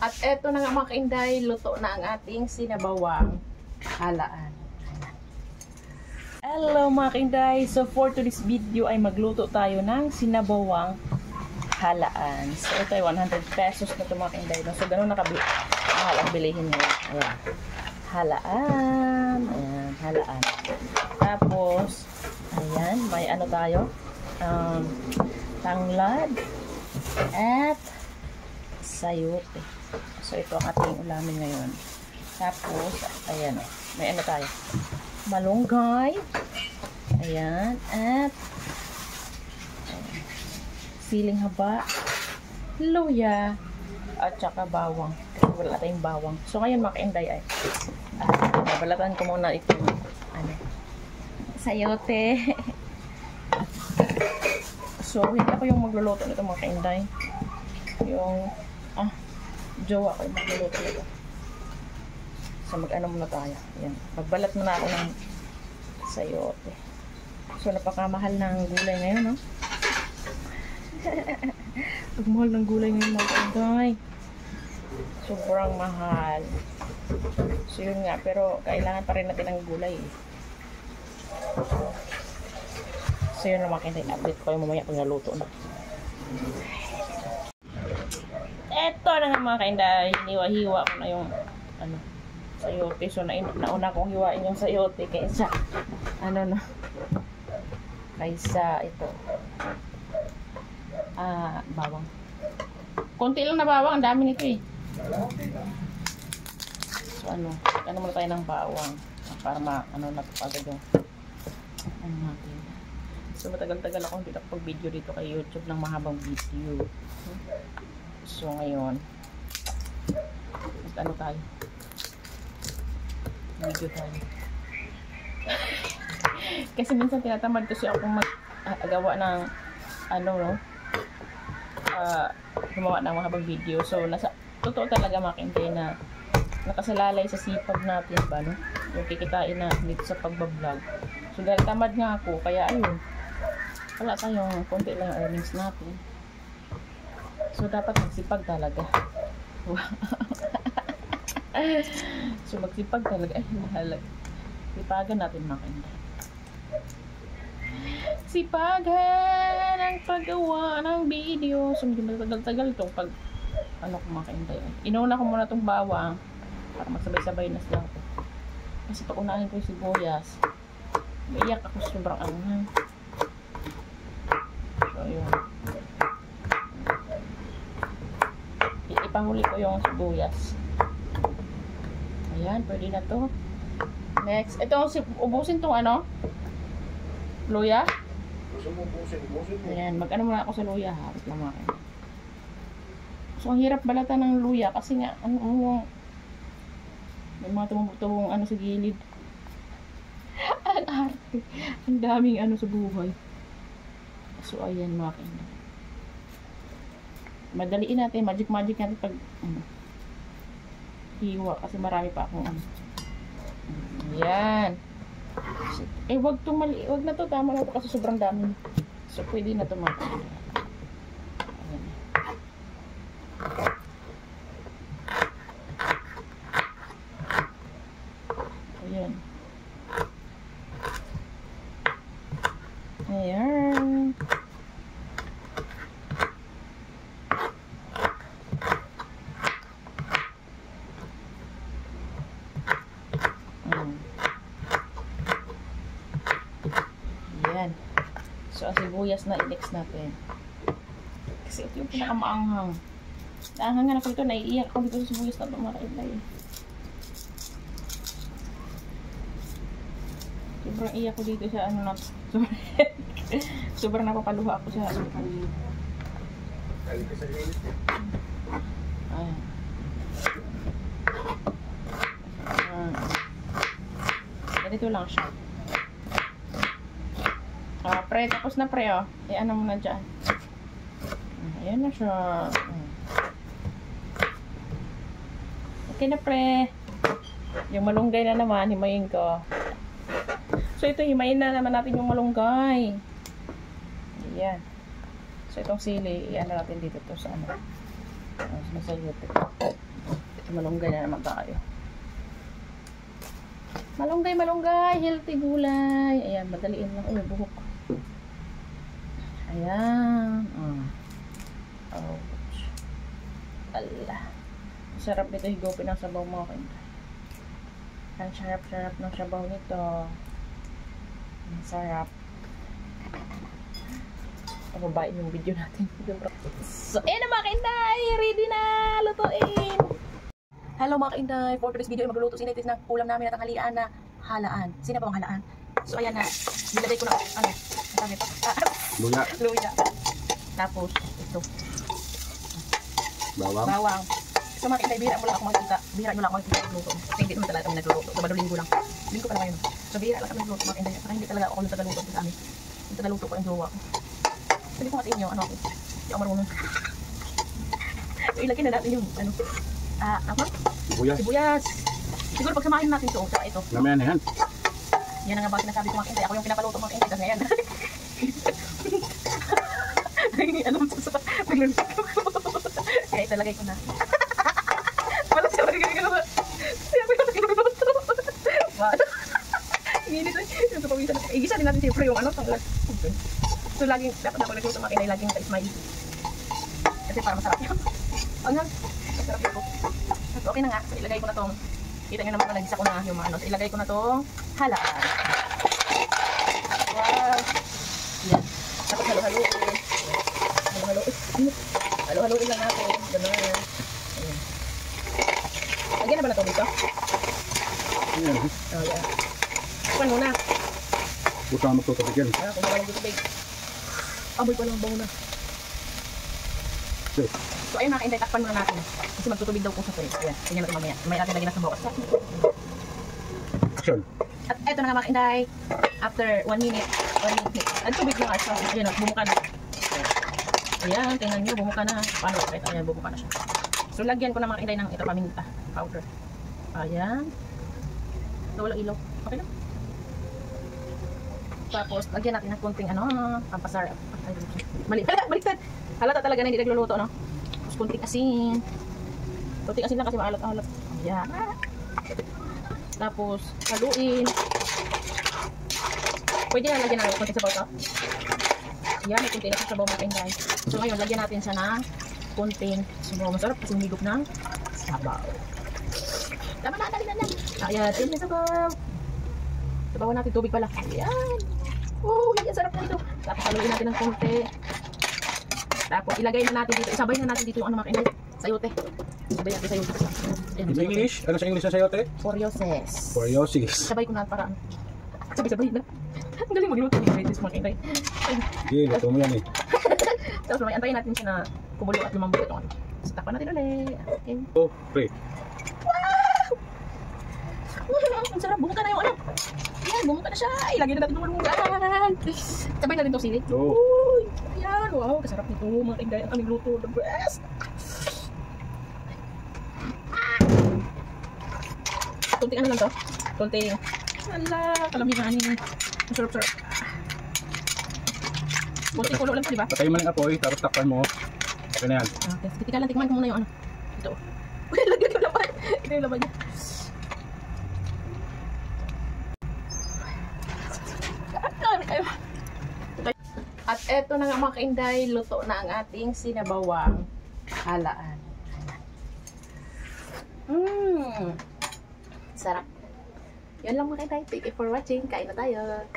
At eto na nga mga kainday, luto na ang ating sinabawang halaan. Hello mga kainday! So for today's video ay magluto tayo ng sinabawang halaan. So ito ay 100 pesos na ito mga kainday. So ganun mahal ang bilihin nyo. Ayan. Halaan. Ayan, halaan. Tapos, ayan, may ano tayo? Tanglad at sayote. So ito ang ating ulamin ngayon. Tapos, ayan, may ano tayo? Malunggay. Ayan, at siling haba, luya, at saka bawang. Kasi wala tayong bawang. So ngayon mga kainday ay babalatan ko muna itong ano, sayote. So hindi ako yung magluluto nito mga kainday. Yung jowa ko yung magluluto nito. So mag-ano muna tayo. Ayan. Magbalat muna ako ng sayote. So napakamahal ng gulay ngayon, no? Pagmahal ng gulay ngayon mga kainday. Sobrang mahal. So yun nga, pero kailangan pa rin natin ng gulay. So yun naman kainday, update ko yung mamaya pag naluto na. Eto na nga mga kainday, hiniwa-hiwa ko na yung ano, sayote. So nauna kong hiwain yung sayote kaysa ano na, kaysa ito bawang. Konti lang na bawang, ang dami nito eh. So ano muna tayo ng bawang para natupagad yung ano natin. So matagal-tagal ako hindi nakapag-video dito kay YouTube ng mahabang video. So ngayon ano tayo? Video tayo. Kasi minsan tinatamad kasi ako magawa ng gumawa ng mahabang video. So totoo talaga mga kainday na nakasalalay sa sipag natin ba, no? Yung kikitain na dito sa pagbablog. So dahil tamad nga ako, kaya ayun, wala tayong konti lang earnings natin. So dapat magsipag talaga. So magsipag talaga. Ay, mahalaga. Sipagan natin mga kainday. Sipagan ang paggawa ng video. So hindi matagal-tagal itong pag mga kainday. Inauna ko muna itong bawang para magsabay-sabay na sila ako. Kasi pag unahin ko yung sibuyas, maiyak ako sobrang anghang. So yun, ipahuli ko yung sibuyas. Ayan, pwede na to. Next, ito ubusin tong ano, luya. Ayan, mag-ano muna ako sa luya ha. Wait lang mga kainday. So ang hirap balatan ng luya kasi nga may mga tumutubong sa gilid. Ang arte. Ang daming sa buhay. So ayan mga kainday. Madaliin natin, magic natin pag hiwa kasi marami pa akong Ayan. Wag na to, tama na to kasi sobrang dami. So pwede na to mga kainday. Ayan. Ayan. Ayan. So ang sibuyas na i-mix natin. Kasi ito yung pinakamaanghang. Naanghangan ako ito, naiiyak ako dito sa sibuyas na ito mga kainday. Sobrang iyak ko dito sa sobrang napapaluha ako sa ganito lang siya. Pre, tapos na pre, oh. Ano mo na dyan. Ayan na siya. Okay na pre. Yung malunggay na naman, himayin ko. So ito, himayin na naman natin yung malunggay. Ayan. So itong sili, i-ano natin dito to sa ano. Sa sayote. Malunggay na naman tayo. Malunggay, malunggay. Healthy gulay. Ayan, madaliin lang. Uy, buhok. Ayan. Ouch. Ala. Sarap nito higupin ang sabaw mo. Ang sarap-sarap ng sabaw nito. Ang sarap. Pababain yung video natin. So, ayan na mga kainday! Ready na! Lutuin! Hello mga kainday! For today's video ay magluluto si Netis ng ulam namin at tanghalian na halaan. Sino ba ang halaan? So, ayan na. Nilagay ko na, ano? Ang sabi ito? Luya. Luya. Tapos, ito. Bawang. Bawang. So mga kainday, bihira mo lang ako makikita. Bihira nyo lang ako makikita magluto. Kasi hindi naman talaga kami nagluluto. Sabado linggo lang. Linggo pa lang ngayon. So, bihira lang kami nagluto mga kainday. Saka hindi talaga ako yung tagaluto sa amin. Yung tagaluto ko yung jowa ko. Sabi ko nga sa inyo, ano ako? Hindi ako marunong. So, ilagay na natin yung, ano? Apa? Sibuyas. Sibuyas. Siguro pag samahin natin ito, saka ito. Namaya na yan. Yan ang nga ba sinasabi ko mga kainday. Ako yung pinapaluto mga kainday. Kasi ngayon. Ano mo sa nagluluto. Kaya italagay ko na. Wala siya magiging siya ko yung nagluluto. Wala. Inginit lang. Yung tupawisan. Igisa din natin siyempre yung ano. So laging, dapat na pag nagluto mga kainday, laging ka-smile. Kasi para masarap yun. Ang nga, masarap yun po. So okay na nga. So ilagay ko na tong, kita nyo naman kung nagisa ko na yung mga ano. So ilagay ko na tong halaan. Wow. Yan. Tapos halo-haloin. Halo-haloin lang natin. Ganun. Ayan. Lagyan na ba na ito dito? Ayan. Oh, yeah. Kuhan muna. Pusang magtutubig yan. Kung wala ng tubig. Amoy pa lang bago na. Okay. So ayun mga kainday, takpan muna natin. Kasi magtutubig daw po sa tuyo. Ayan, tingnan natin mamaya. May natin lagyan na sa bawas. Action. At eto na nga mga kainday. After 1 minute. Ang tubig na nga siya. Ayan, bumuka na. Ayan, tingnan nyo, bumuka na. Paano? Kahit ayan, bumuka na siya. So lagyan ko na mga kainday ng ito paminta powder. Ayan. So walang ilaw. Okay na. Tapos, lagyan natin ng konting ano, pampasarap. Mali, baliktad. Halata talaga na hindi nagluluto, no? Tapos, konting asin. Konting asin lang kasi maalat-alat. Ayan. Tapos, haluin. Pwede na lagyan natin konting sabaw to. Ayan, may konting na sabaw mga kainday. So, ngayon, lagyan natin siya ng konting sabaw. Masarap kasi humigop ng sabaw. Tama na, dali na. Ayan, tinit na sabaw. Sabawan natin tubig pala. Ayan. Oh, yan sarap na ito. Tapos haluin natin ng konti. Tapos ilagay na natin dito. Isabay na natin dito yung ano mga kainday. Sayote. Isabay natin sayote. In English? Ano sa English na sayote? Foryoses. Foryoses. Sabay ko na para ano. Sabay na. Ang galing magluto ni Gratis mga kainday. Sige, luto mo yan eh. Tapos mamaya antayin natin siya na kumulo at lumambot itong ano. So, takpan natin ulit. Okay. Oh, pre. Ang sarap. Bumuka na yung ano. Ayan, bumuka na siya. Ilagay na natin yung malungan. Sabay natin itong sili. Oo. Uy, ayan. Wow, kasarap nito. Mga kainday, ang aming luto. The best. Kunting ano lang to. Kunting. Ala, kalamihanin. Ang sarap-sarap. Kunting kulo lang to, diba? Patayin mo ng apoy, tapos takpan mo. Okay na yan. Okay, titika lang. Tikman ko muna yung ano. Ito. Uy, lagyan yung laban. Ito yung laban niya. At eto na nga mga kainday, luto na ang ating sinabawang halaan. Sarap. Yan lang mga kainday. Thank you for watching. Kain na tayo.